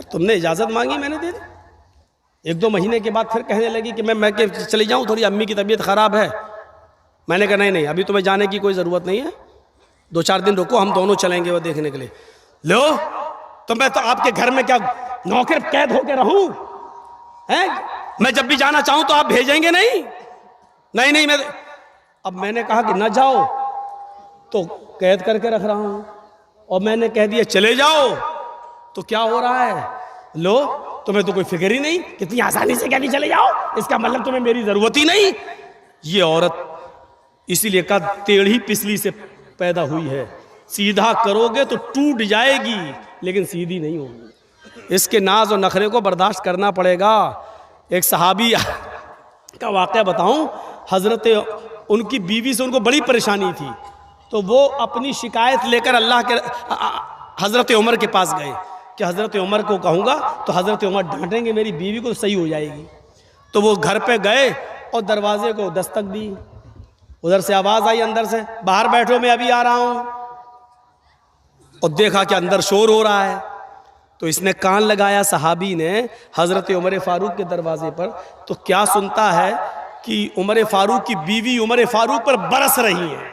یار تم نے اجازت مانگی میں نے دے دی. 1-2 مہینے کے بعد پھر کہنے لگی کہ میں کہ چلی جاؤں, تھوڑی امی کی طبیعت خراب ہے. میں نے کہا نہیں ابھی تمہیں جانے کی کوئی ضرورت نہیں ہے, 2-4 دن رکو, ہم دونوں چلیں گے وہ دیکھنے کے لیے. لو تو میں تو آپ کے گھر میں کیا نوکر قید ہو کے رہوں؟ میں جب بھی جانا چاہوں تو آپ بھیجیں گے نہیں؟ نہیں میں اب میں نے کہا کہ نہ جاؤ تو قید کر کے رکھ رہا ہوں, اور میں نے کہہ دیا چلے جاؤ تو کیا ہو رہا ہے؟ لو تمہیں تو کوئی فکر ہی نہیں, کتنی آسانی سے کہہ دی چلے جاؤ, اس کا مطلب تمہیں میری ضرورت ہی نہیں. یہ عورت اسی لیے کہا ٹیڑھی پسلی سے پیدا ہوئی ہے, سیدھا کرو گے تو ٹوٹ جائے گی لیکن سیدھی نہیں ہوگی. اس کے ناز و نخرے کو برداشت کرنا پڑے گا. ایک صحابی کا واقعہ بتاؤں, حضرت ان کی بیوی سے ان کو بڑی پریشانی تھی, تو وہ اپنی شکایت لے کر اللہ کے حضرت عمر کے پاس گئے کہ حضرت عمر کو کہوں گا تو حضرت عمر ڈانٹیں گے میری بیوی کو, صحیح ہو جائے گی. تو وہ گھر پہ گئے اور دروازے کو دستک دی. ادھر سے آواز آئی اندر سے, باہر بیٹھو میں ابھی آ رہا ہوں. اور دیکھا کہ اندر شور ہو رہا ہے, تو اس نے کان لگایا صحابی نے حضرت عمر فاروق کے دروازے پر, تو کیا سنتا ہے کہ عمر فاروق کی بیوی عمر فاروق پر برس رہی ہیں,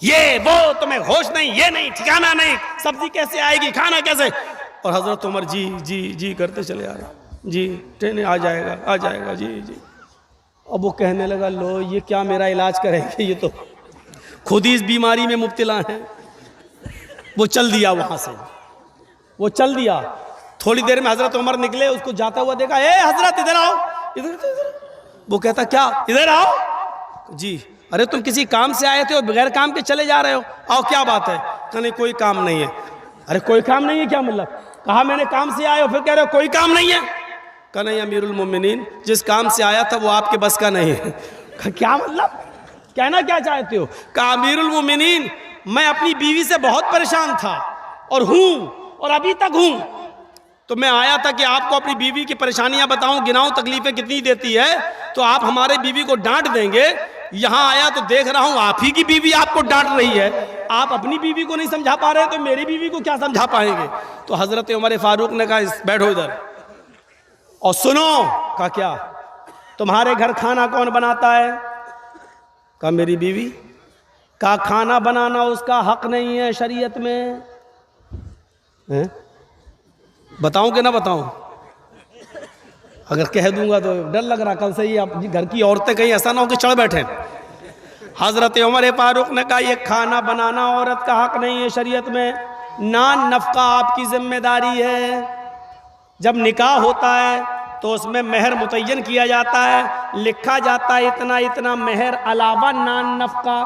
یہ وہ تمہیں ہوش نہیں, یہ نہیں ٹھکانہ نہیں, سبزی کیسے آئے گی, کھانا کیسے. اور حضرت عمر جی جی جی کرتے چلے آ رہے, جی ٹرین آ جائے گا جی جی. اب وہ کہنے لگا لو یہ کیا میرا علاج کریں گے, یہ تو خود ہی اس بیماری میں مبتلا ہیں. وہ چل دیا وہاں سے, وہ چل دیا. تھوڑی دیر میں حضرت عمر نکلے, اس کو جاتا ہوا دیکھا, اے حضرت ادھر آؤ, ادھر. وہ کہتا کیا, ادھر آؤ. جی ارے تم کسی کام سے آئے تھے اور بغیر کام کے چلے جا رہے ہو, آؤ کیا بات ہے؟ کہ نہیں کوئی کام نہیں ہے. ارے کوئی کام نہیں ہے کیا مطلب؟ کہا میں نے کام سے آئے ہو, پھر کہہ رہے ہو کوئی کام نہیں ہے. کہ نہیں امیر المومنین جس کام سے آیا تھا وہ آپ کے بس کا نہیں ہے. کیا مطلب, کہنا کیا چاہتے ہو؟ کہا امیر المومنین میں اپنی بیوی سے بہت پریشان تھا اور ہوں اور ابھی تک ہوں, تو میں آیا تھا کہ آپ کو اپنی بیوی کی پریشانیاں بتاؤں, گناؤں تکلیفیں کتنی دیتی ہے, تو آپ ہمارے بیوی کو ڈانٹ دیں گے. یہاں آیا تو دیکھ رہا ہوں آپ ہی کی بیوی آپ کو ڈانٹ رہی ہے, آپ اپنی بیوی کو نہیں سمجھا پا رہے تو میری بیوی کو کیا سمجھا پائیں گے. تو حضرت عمر فاروق نے کہا بیٹھو ادھر اور سنو. کہا کیا؟ تمہارے گھر کھانا کون بناتا ہے؟ کہا میری بیوی. کہا کھانا بنانا اس کا حق نہیں ہے شریعت میں. بتاؤں کہ نہ بتاؤں؟ اگر کہہ دوں گا تو ڈر لگ رہا کل سے ہی آپ گھر کی عورتیں کہیں ایسا نہ ہو کہ چڑھ بیٹھیں. حضرت عمر فاروق نے کہا یہ کھانا بنانا عورت کا حق نہیں ہے شریعت میں, نان نفقہ آپ کی ذمہ داری ہے. جب نکاح ہوتا ہے تو اس میں مہر متعین کیا جاتا ہے, لکھا جاتا ہے اتنا اتنا مہر علاوہ نان نفقہ,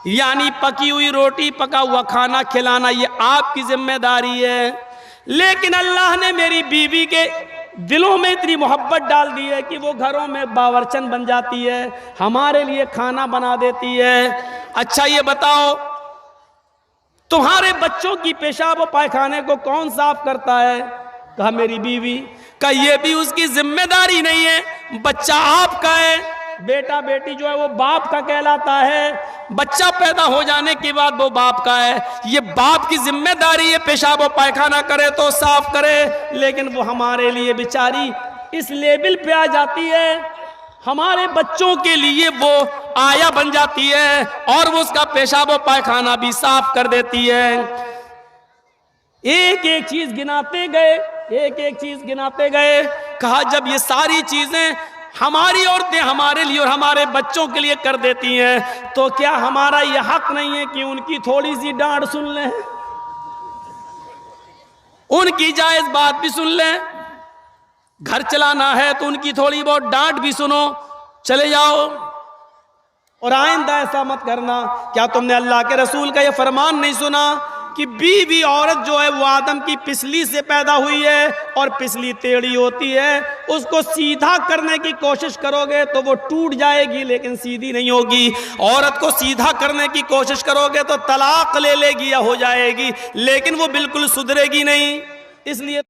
یعنی پکی ہوئی روٹی پکا ہوا کھانا کھلانا یہ آپ کی ذمہ داری ہے. لیکن اللہ نے میری بیوی کے دلوں میں اتنی محبت ڈال دی ہے کہ وہ گھروں میں باورچن بن جاتی ہے, ہمارے لیے کھانا بنا دیتی ہے. اچھا یہ بتاؤ تمہارے بچوں کی پیشاب و پائخانے کو کون صاف کرتا ہے؟ کہا میری بیوی. کہا یہ بھی اس کی ذمہ داری نہیں ہے, بچہ آپ کا ہے. بیٹا بیٹی جو ہے وہ باپ کا کہلاتا ہے, بچہ پیدا ہو جانے کے بعد وہ باپ کا ہے. یہ باپ کی ذمہ داری ہے پیشاب و پائخانہ کرے تو صاف کرے, لیکن وہ ہمارے لیے بیچاری اس لیبل پہ آ جاتی ہے, ہمارے بچوں کے لیے وہ آیا بن جاتی ہے اور وہ اس کا پیشاب و پائخانہ بھی صاف کر دیتی ہے. ایک ایک چیز گناتے گئے, ایک ایک چیز گناتے گئے. کہا جب یہ ساری چیزیں ہماری عورتیں ہمارے لیے اور ہمارے بچوں کے لیے کر دیتی ہیں تو کیا ہمارا یہ حق نہیں ہے کہ ان کی تھوڑی سی ڈانٹ سن لیں, ان کی جائز بات بھی سن لیں؟ گھر چلانا ہے تو ان کی تھوڑی بہت ڈانٹ بھی سنو, چلے جاؤ. اور آئندہ ایسا مت کرنا. کیا تم نے اللہ کے رسول کا یہ فرمان نہیں سنا کہ بیوی عورت جو ہے وہ آدم کی پسلی سے پیدا ہوئی ہے اور پسلی ٹیڑھی ہوتی ہے, اس کو سیدھا کرنے کی کوشش کرو گے تو وہ ٹوٹ جائے گی لیکن سیدھی نہیں ہوگی. عورت کو سیدھا کرنے کی کوشش کرو گے تو طلاق لے لے گی یا ہو جائے گی, لیکن وہ بالکل سدھرے گی نہیں. اس لیے